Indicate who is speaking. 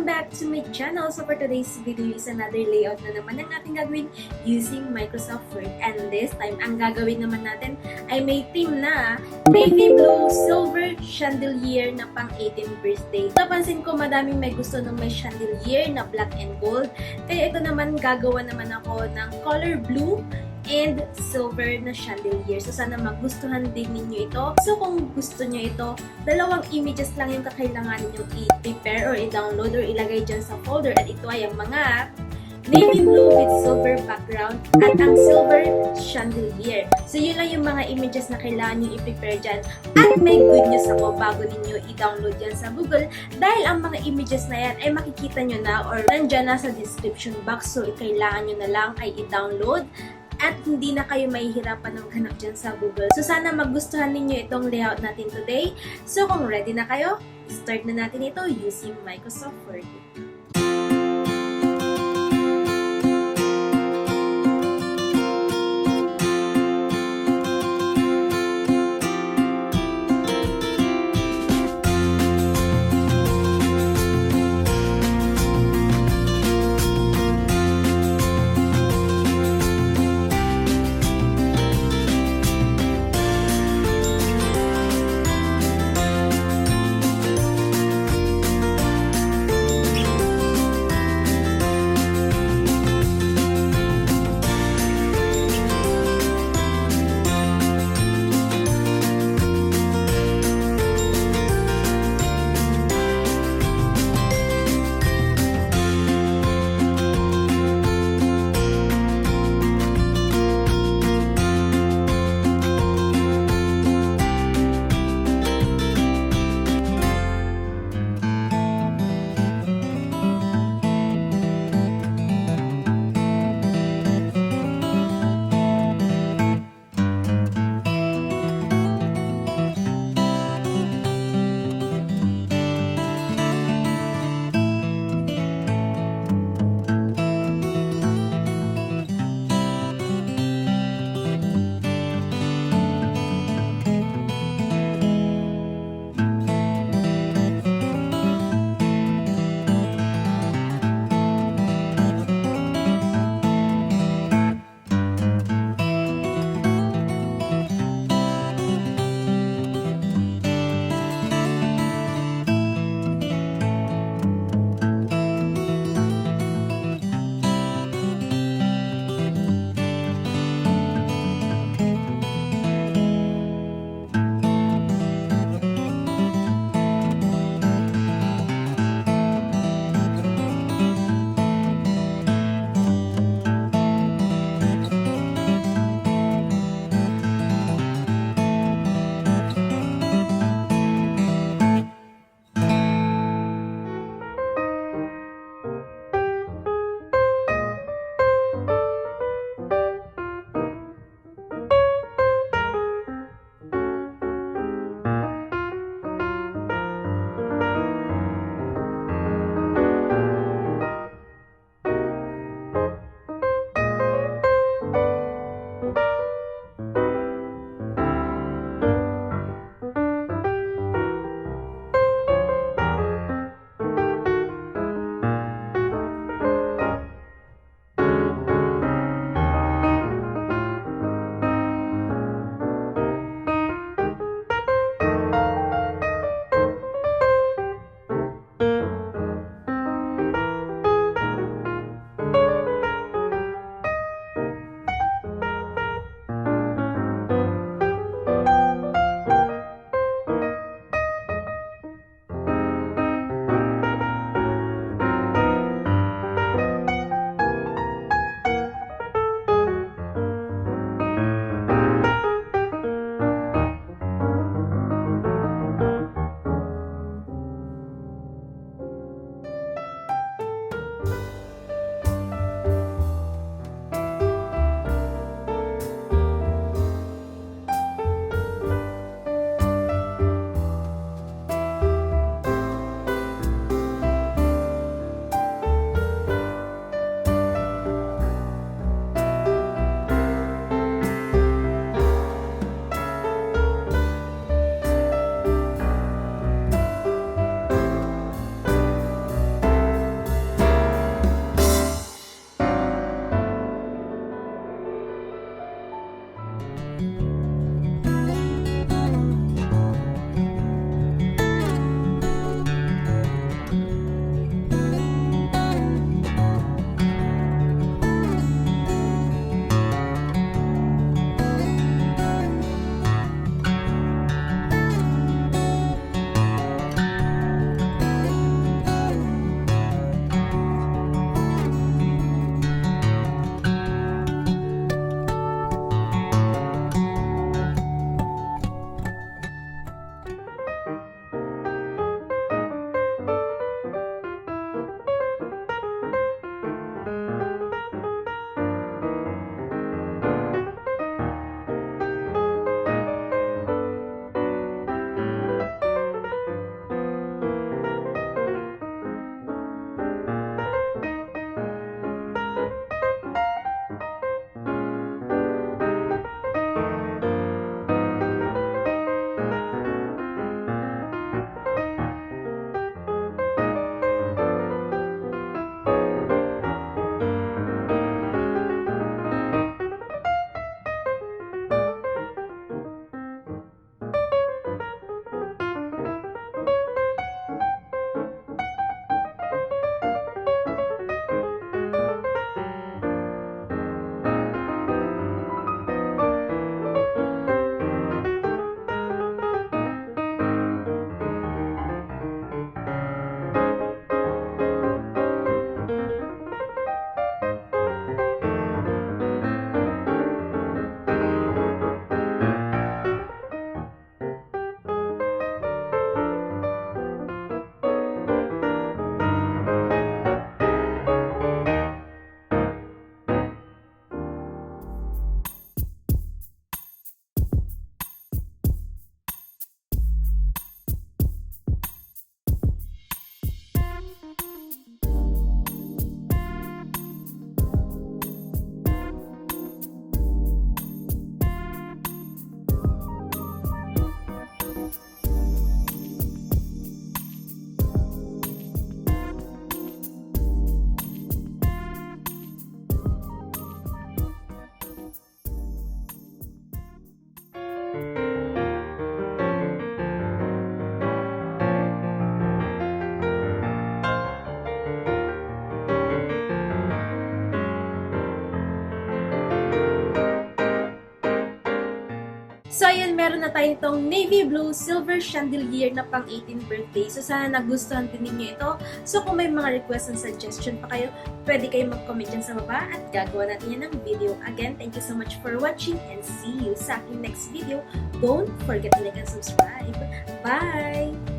Speaker 1: back to my channel. So for today's video is another layout na naman ang ating gagawin using Microsoft Word. And this time, ang gagawin naman natin ay may theme na Navy Blue Silver Chandelier na pang 18th birthday. Napansin ko madaming may gusto ng may chandelier na black and gold. Kaya ito naman gagawa naman ako ng color blue and silver na chandelier. So, sana magustuhan din ninyo ito. So, kung gusto nyo ito, dalawang images lang yung kakailanganin nyo i-prepare or i-download or ilagay dyan sa folder. At ito ay ang mga navy blue with silver background at ang silver chandelier. So, yun lang yung mga images na kailangan nyo i-prepare dyan. At may good news ako bago ninyo i-download yan sa Google dahil ang mga images na yan ay makikita nyo na or nandyan na sa description box. So, kailangan nyo na lang ay i-download at hindi na kayo mahihirapan ng maghanap dyan sa Google. So, sana magustuhan ninyo itong layout natin today. So, kung ready na kayo, start na natin ito using Microsoft Word. So, ayun, meron na tayo itong navy blue silver chandelier na pang 18th birthday. So, sana nagustuhan din ninyo ito. So, kung may mga request and suggestion pa kayo, pwede kayo mag-comment dyan sa baba at gagawa natin yan ng video. Again, thank you so much for watching and see you sa aking next video. Don't forget to like and subscribe. Bye!